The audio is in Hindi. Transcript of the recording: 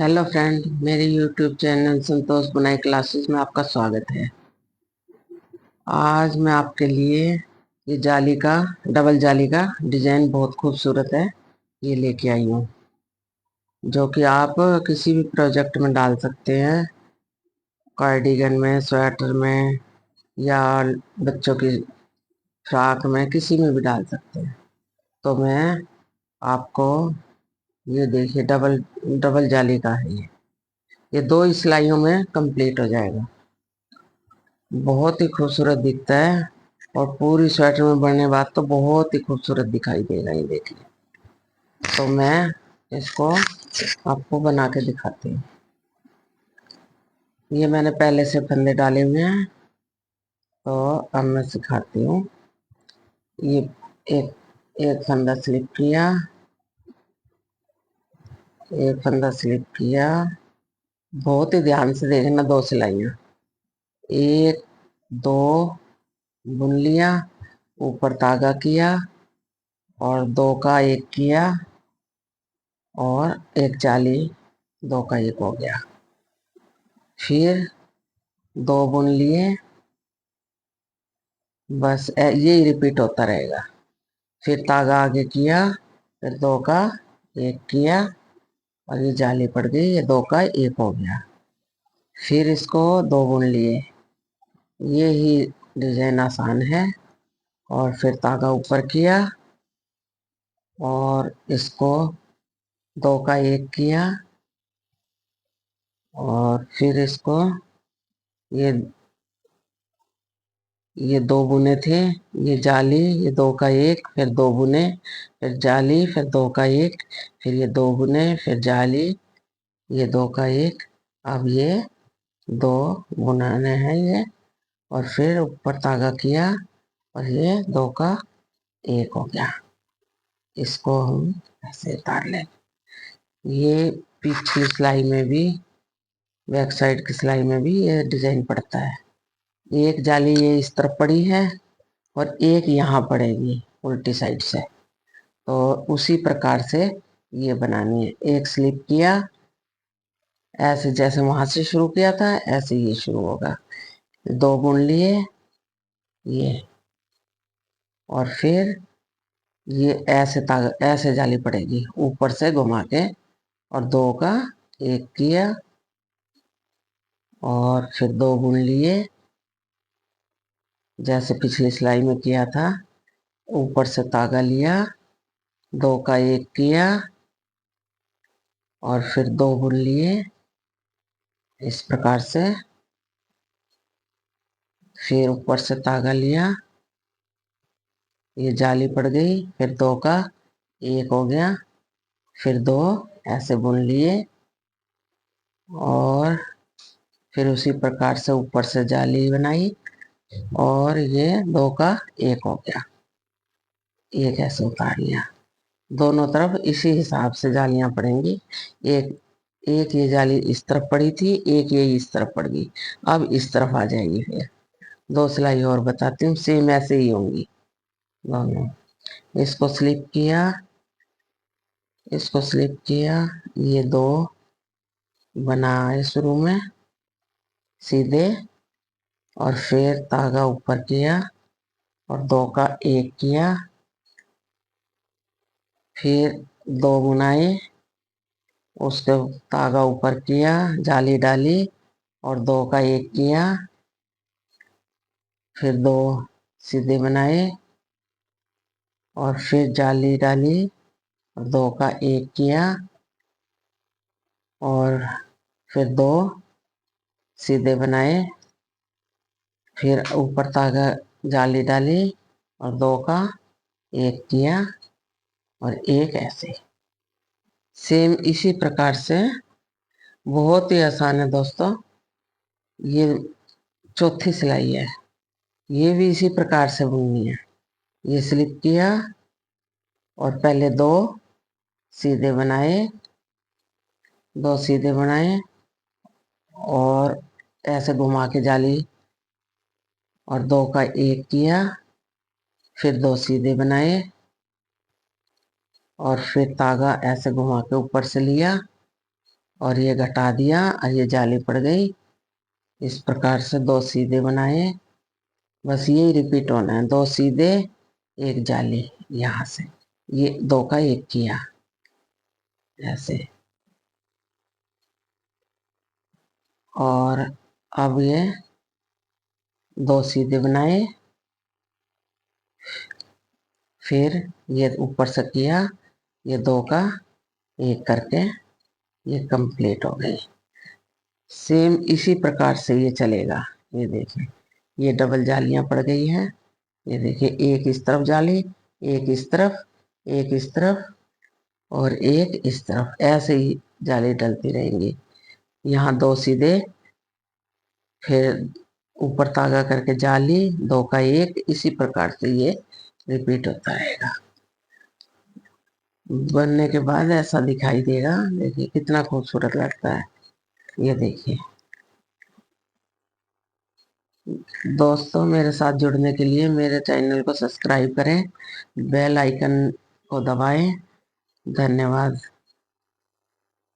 हेलो फ्रेंड, मेरे यूट्यूब चैनल संतोष बुनाई क्लासेस में आपका स्वागत है। आज मैं आपके लिए ये जाली का डबल जाली का डिजाइन बहुत खूबसूरत है, ये लेके आई हूँ, जो कि आप किसी भी प्रोजेक्ट में डाल सकते हैं। कार्डिगन में, स्वेटर में, या बच्चों की फ्रॉक में, किसी में भी डाल सकते हैं। तो मैं आपको ये देखिए, डबल डबल जाली का है। ये दो सिलाइयों में कंप्लीट हो जाएगा। बहुत ही खूबसूरत दिखता है और पूरी स्वेटर में बनने बाद तो बहुत ही खूबसूरत दिखाई देगा। ये देखिए, तो मैं इसको आपको बना के दिखाती हूँ। ये मैंने पहले से फंदे डाले हुए हैं, तो अब मैं सिखाती हूँ। ये एक एक फंदा स्लिप किया, एक फंदा स्लिप किया। बहुत ही ध्यान से देखना, दो सिलाइयाँ, एक दो बुन लिया, ऊपर धागा किया और दो का एक किया और एक जाली, दो का एक हो गया। फिर दो बुन लिए, बस यही रिपीट होता रहेगा। फिर धागा आगे किया, फिर दो का एक किया और ये जाली पड़ गई, ये दो का एक हो गया। फिर इसको दो बुन लिए। ये ही डिजाइन आसान है। और फिर धागा ऊपर किया और इसको दो का एक किया और फिर इसको ये ये दो बुने थे, ये जाली, ये दो का एक, फिर दो बुने, फिर जाली, फिर दो का एक, फिर ये दो बुने, फिर जाली, ये दो का एक। अब ये दो बुनाने हैं ये, और फिर ऊपर धागा किया और ये दो का एक हो गया। इसको हम ऐसे उतार लें। ये पिछली सिलाई में भी, बैक साइड की सिलाई में भी ये डिजाइन पड़ता है। एक जाली ये इस तरफ पड़ी है और एक यहाँ पड़ेगी उल्टी साइड से। तो उसी प्रकार से ये बनानी है। एक स्लिप किया, ऐसे जैसे वहां से शुरू किया था ऐसे ये शुरू होगा। दो बुन लिए ये, और फिर ये ऐसे ऐसे जाली पड़ेगी ऊपर से घुमा के, और दो का एक किया और फिर दो बुन लिए जैसे पिछली सिलाई में किया था। ऊपर से धागा लिया, दो का एक किया और फिर दो बुन लिए इस प्रकार से। फिर ऊपर से धागा लिया, ये जाली पड़ गई, फिर दो का एक हो गया, फिर दो ऐसे बुन लिए और फिर उसी प्रकार से ऊपर से जाली बनाई और ये दो का एक हो गया। एक ऐसे उतार लिया। दोनों तरफ इसी हिसाब से जालियां पड़ेंगी। एक एक ये जाली इस तरफ पड़ी थी, एक ये इस तरफ पड़ गई, अब इस तरफ आ जाएगी। फिर दो सिलाई और बताती हूँ, सेम ऐसे ही होंगी दोनों। इसको स्लिप किया, इसको स्लिप किया, ये दो बनाए शुरू में सीधे, और फिर धागा ऊपर किया और दो का एक किया, फिर दो बुनाए, उसके धागा ऊपर किया, जाली डाली और दो का एक किया, फिर दो सीधे बनाए और फिर जाली डाली और दो का एक किया और फिर दो सीधे बनाए, फिर ऊपर धागा जाली डाली और दो का एक किया और एक ऐसे। सेम इसी प्रकार से, बहुत ही आसान है दोस्तों। ये चौथी सिलाई है, ये भी इसी प्रकार से बुननी है। ये स्लिप किया और पहले दो सीधे बनाए, दो सीधे बनाए और ऐसे घुमा के जाली और दो का एक किया, फिर दो सीधे बनाए और फिर धागा ऐसे घुमा के ऊपर से लिया और ये घटा दिया और ये जाली पड़ गई। इस प्रकार से दो सीधे बनाए, बस यही रिपीट होना है, दो सीधे एक जाली, यहां से ये दो का एक किया ऐसे। और अब ये दो सीधे बनाए, फिर ये ऊपर से किया, ये दो का एक करके ये कंप्लीट हो गई। सेम इसी प्रकार से ये चलेगा। ये देखिए ये डबल जालियां पड़ गई हैं। ये देखिए एक इस तरफ जाली, एक इस तरफ, एक इस तरफ और एक इस तरफ, ऐसे ही जाली डलती रहेंगी। यहाँ दो सीधे, फिर ऊपर तागा करके जाली, दो का एक, इसी प्रकार से ये रिपीट होता रहेगा। बनने के बाद ऐसा दिखाई देगा। देखिए कितना खूबसूरत लगता है। ये देखिए दोस्तों, मेरे साथ जुड़ने के लिए मेरे चैनल को सब्सक्राइब करें, बेल आइकन को दबाएं। धन्यवाद।